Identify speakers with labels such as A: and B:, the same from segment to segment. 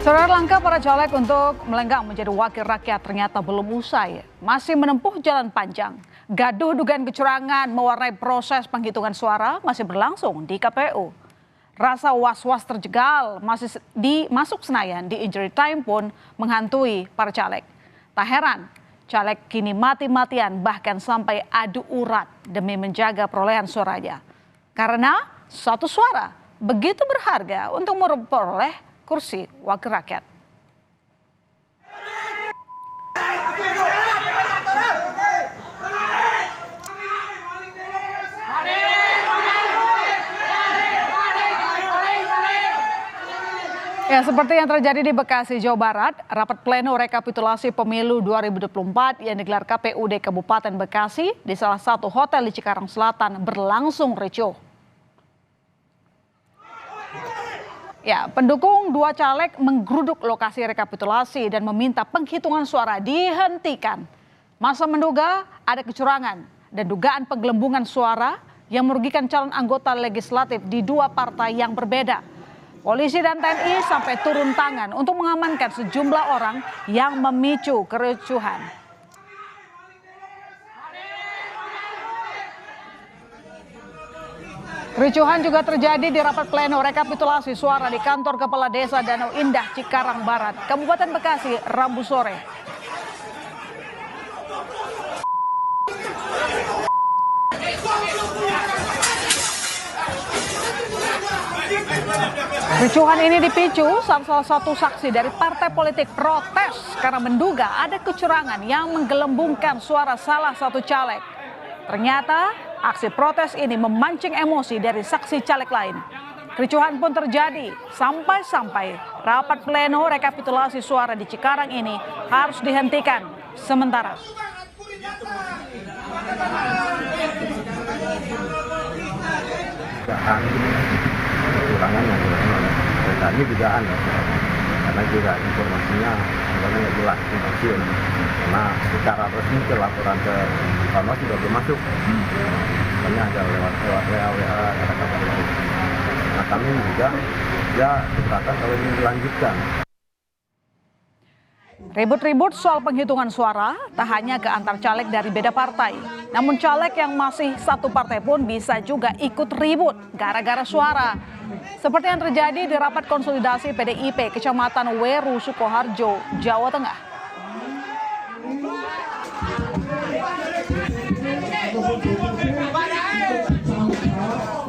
A: Saudara, langkah para caleg untuk melenggang menjadi wakil rakyat ternyata belum usai. Masih menempuh jalan panjang. Gaduh dugaan kecurangan mewarnai proses penghitungan suara masih berlangsung di KPU. Rasa was-was terjegal masuk Senayan di injury time pun menghantui para caleg. Tak heran, caleg kini mati-matian bahkan sampai adu urat demi menjaga perolehan suaranya. Karena satu suara begitu berharga untuk memperoleh kursi wakil rakyat. Ya, seperti yang terjadi di Bekasi, Jawa Barat, rapat pleno rekapitulasi pemilu 2024 yang digelar KPUD Kabupaten Bekasi di salah satu hotel di Cikarang Selatan berlangsung ricuh. Ya, pendukung dua caleg menggeruduk lokasi rekapitulasi dan meminta penghitungan suara dihentikan. Masa menduga ada kecurangan dan dugaan penggelembungan suara yang merugikan calon anggota legislatif di dua partai yang berbeda. Polisi dan TNI sampai turun tangan untuk mengamankan sejumlah orang yang memicu kericuhan. Kericuhan juga terjadi di rapat pleno rekapitulasi suara di kantor Kepala Desa Danau Indah, Cikarang Barat, Kabupaten Bekasi, Rabu sore. Kericuhan ini dipicu saat salah satu saksi dari partai politik protes karena menduga ada kecurangan yang menggelembungkan suara salah satu caleg. Ternyata aksi protes ini memancing emosi dari saksi caleg lain. Kericuhan pun terjadi sampai-sampai rapat pleno rekapitulasi suara di Cikarang ini harus dihentikan sementara.
B: Kecurangan yang dilakukan oleh tadi dugaan ya, karena juga informasinya nggak jelas hasil, karena secara resmi ke laporan ke Panwas juga belum masuk, hanya ada lewat WA kata-kata itu. Nah kami juga ya keberatan kalau ini dilanjutkan.
A: Ribut-ribut soal penghitungan suara tak hanya ke antar caleg dari beda partai. Namun caleg yang masih satu partai pun bisa juga ikut ribut gara-gara suara. Seperti yang terjadi di rapat konsolidasi PDIP Kecamatan Weru, Sukoharjo, Jawa Tengah.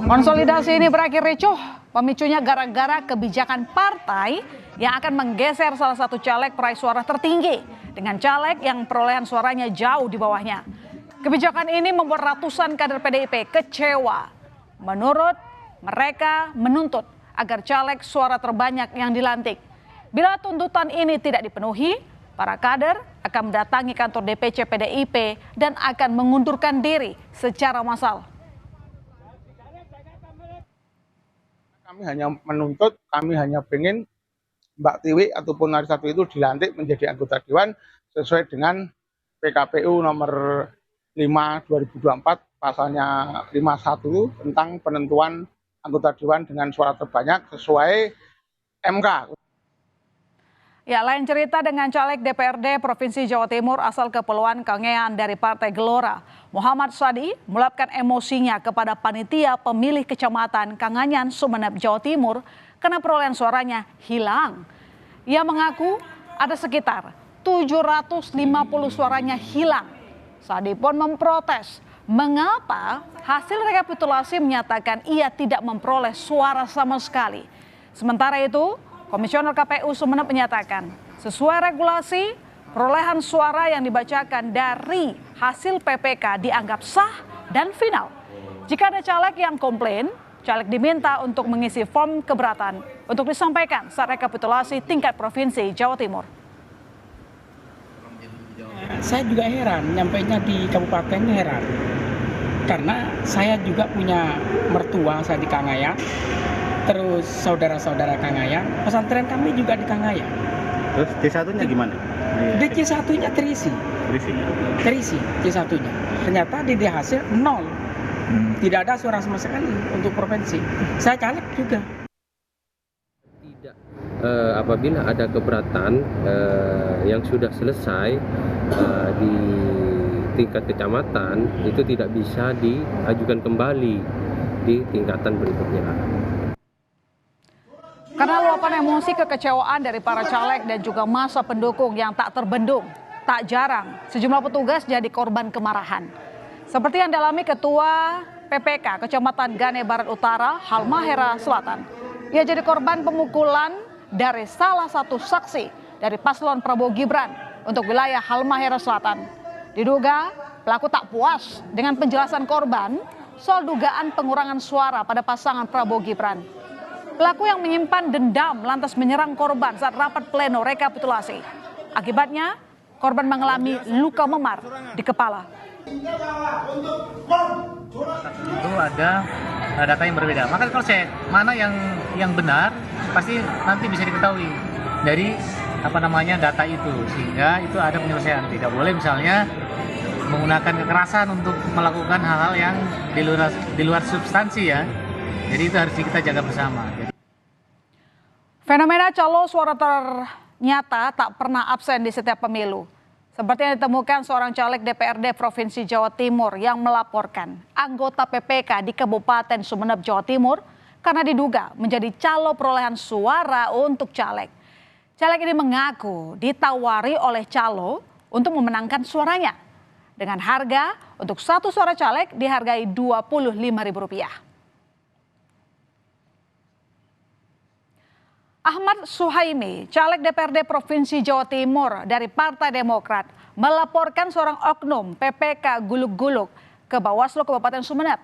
A: Konsolidasi ini berakhir ricuh, pemicunya gara-gara kebijakan partai yang akan menggeser salah satu caleg peraih suara tertinggi dengan caleg yang perolehan suaranya jauh di bawahnya. Kebijakan ini membuat ratusan kader PDIP kecewa. Menurut mereka menuntut agar caleg suara terbanyak yang dilantik. Bila tuntutan ini tidak dipenuhi, para kader akan mendatangi kantor DPC PDIP dan akan mengundurkan diri secara massal.
C: Kami hanya menuntut, kami hanya ingin Mbak Tiwi ataupun Nari Satu itu dilantik menjadi anggota Dewan sesuai dengan PKPU nomor 5 2024 pasalnya 51 tentang penentuan anggota Dewan dengan suara terbanyak sesuai MK.
A: Ya, lain cerita dengan caleg DPRD Provinsi Jawa Timur asal Kepulauan Kangean dari Partai Gelora. Muhammad Sadi meluapkan emosinya kepada panitia pemilih Kecamatan Kanganyan, Sumeneb, Jawa Timur karena perolehan suaranya hilang. Ia mengaku ada sekitar 750 suaranya hilang. Sadi pun memprotes mengapa hasil rekapitulasi menyatakan ia tidak memperoleh suara sama sekali. Sementara itu, Komisioner KPU Sumeneb menyatakan sesuai regulasi perolehan suara yang dibacakan dari hasil PPK dianggap sah dan final. Jika ada caleg yang komplain, caleg diminta untuk mengisi form keberatan untuk disampaikan saat rekapitulasi tingkat provinsi Jawa Timur.
D: Saya juga heran, nyampainya di kabupaten heran. Karena saya juga punya mertua, saya di Kangayan. Terus saudara-saudara Kangayan, pesantren kami juga di Kangayan.
B: Terus C1-nya gimana?
D: Di C1-nya terisi. Terisi C1-nya. Ternyata di hasil 0. Tidak ada suara sama sekali untuk provinsi. Saya caleg juga.
E: Tidak apabila ada keberatan yang sudah selesai di tingkat kecamatan, itu tidak bisa diajukan kembali di tingkatan berikutnya.
A: Karena luapan emosi kekecewaan dari para caleg dan juga massa pendukung yang tak terbendung, tak jarang sejumlah petugas jadi korban kemarahan. Seperti yang dialami Ketua PPK Kecamatan Gane Barat Utara, Halmahera Selatan. Ia jadi korban pemukulan dari salah satu saksi dari paslon Prabowo Gibran untuk wilayah Halmahera Selatan. Diduga pelaku tak puas dengan penjelasan korban soal dugaan pengurangan suara pada pasangan Prabowo Gibran. Pelaku yang menyimpan dendam lantas menyerang korban saat rapat pleno rekapitulasi. Akibatnya korban mengalami luka memar di kepala.
F: Itu ada data yang berbeda. Maka kalau saya mana yang benar pasti nanti bisa diketahui dari data itu, sehingga itu ada penyelesaian. Tidak boleh misalnya menggunakan kekerasan untuk melakukan hal-hal yang di luar substansi ya. Jadi itu harus kita jaga bersama.
A: Fenomena calo suara ternyata tak pernah absen di setiap pemilu. Seperti yang ditemukan seorang caleg DPRD Provinsi Jawa Timur yang melaporkan anggota PPK di Kabupaten Sumeneb, Jawa Timur karena diduga menjadi calo perolehan suara untuk caleg. Caleg ini mengaku ditawari oleh calo untuk memenangkan suaranya. Dengan harga untuk satu suara caleg dihargai Rp25.000. Ahmad Suhaimi, caleg DPRD Provinsi Jawa Timur dari Partai Demokrat, melaporkan seorang oknum PPK Gulug-Gulug ke Bawaslu Kabupaten Sumeneb.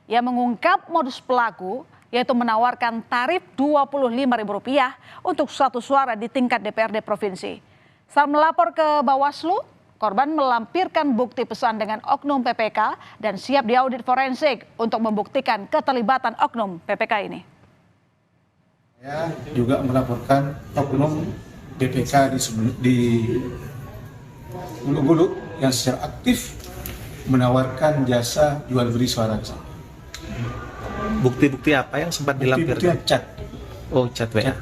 A: Ia mengungkap modus pelaku yaitu menawarkan tarif Rp25.000 untuk satu suara di tingkat DPRD Provinsi. Saat melapor ke Bawaslu, korban melampirkan bukti pesan dengan oknum PPK dan siap diaudit forensik untuk membuktikan keterlibatan oknum PPK ini.
G: Saya juga melaporkan oknum DPK di Gulug-Gulug yang secara aktif menawarkan jasa jual beli suara.
H: Bukti-bukti apa yang sempat dilampirkan?
G: Bukti cat.
H: Oh, cat WA.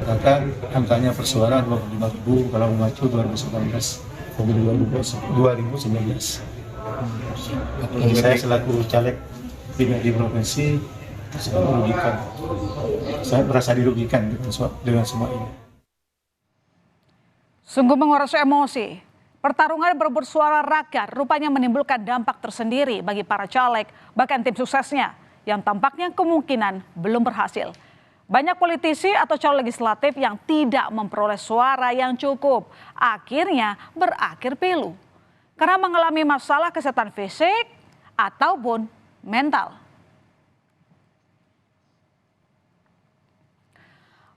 G: Katakan angkanya per suara 25.000 kalau mengacu 2019 2019. Saya selaku caleg di provinsi saya merasa dirugikan dengan semua ini.
A: Sungguh menguras emosi. Pertarungan berebut suara rakyat rupanya menimbulkan dampak tersendiri bagi para caleg, bahkan tim suksesnya yang tampaknya kemungkinan belum berhasil. Banyak politisi atau calon legislatif yang tidak memperoleh suara yang cukup, akhirnya berakhir pilu karena mengalami masalah kesehatan fisik ataupun mental.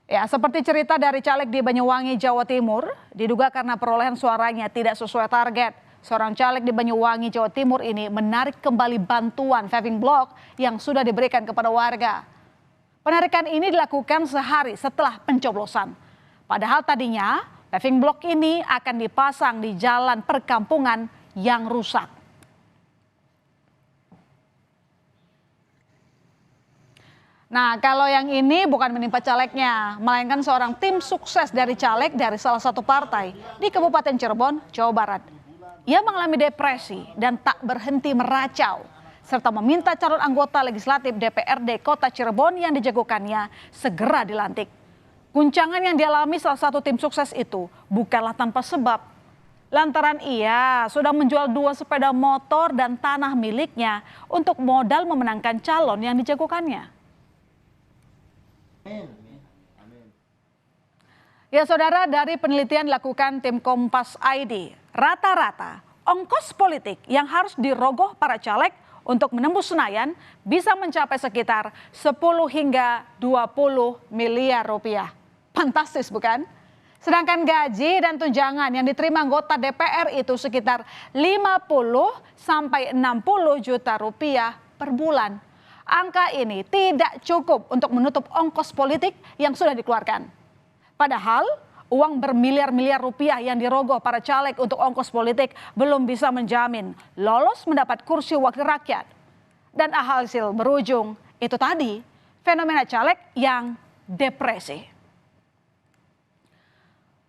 A: Ya, seperti cerita dari caleg di Banyuwangi, Jawa Timur, diduga karena perolehan suaranya tidak sesuai target. Seorang caleg di Banyuwangi, Jawa Timur ini menarik kembali bantuan paving block yang sudah diberikan kepada warga. Penarikan ini dilakukan sehari setelah pencoblosan. Padahal tadinya paving block ini akan dipasang di jalan perkampungan yang rusak. Nah, kalau yang ini bukan menimpa calegnya, melainkan seorang tim sukses dari caleg dari salah satu partai di Kabupaten Cirebon, Jawa Barat. Ia mengalami depresi dan tak berhenti meracau, serta meminta calon anggota legislatif DPRD Kota Cirebon yang dijagokannya segera dilantik. Guncangan yang dialami salah satu tim sukses itu bukanlah tanpa sebab. Lantaran ia sudah menjual 2 sepeda motor dan tanah miliknya untuk modal memenangkan calon yang dijagokannya. Ya saudara, dari penelitian dilakukan tim Kompas ID, rata-rata ongkos politik yang harus dirogoh para caleg untuk menembus Senayan bisa mencapai sekitar 10 hingga 20 miliar rupiah. Fantastis bukan? Sedangkan gaji dan tunjangan yang diterima anggota DPR itu sekitar 50 sampai 60 juta rupiah per bulan. Angka ini tidak cukup untuk menutup ongkos politik yang sudah dikeluarkan. Padahal uang bermiliar-miliar rupiah yang dirogoh para caleg untuk ongkos politik belum bisa menjamin lolos mendapat kursi wakil rakyat. Dan hasil berujung itu tadi, fenomena caleg yang depresi.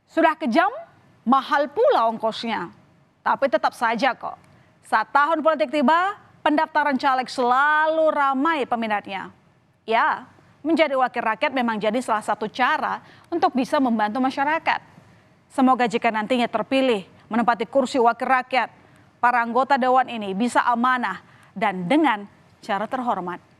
A: Sudah kejam, mahal pula ongkosnya. Tapi tetap saja kok, saat tahun politik tiba, pendaftaran caleg selalu ramai peminatnya. Ya, menjadi wakil rakyat memang jadi salah satu cara untuk bisa membantu masyarakat. Semoga jika nantinya terpilih menempati kursi wakil rakyat, para anggota dewan ini bisa amanah dan dengan cara terhormat.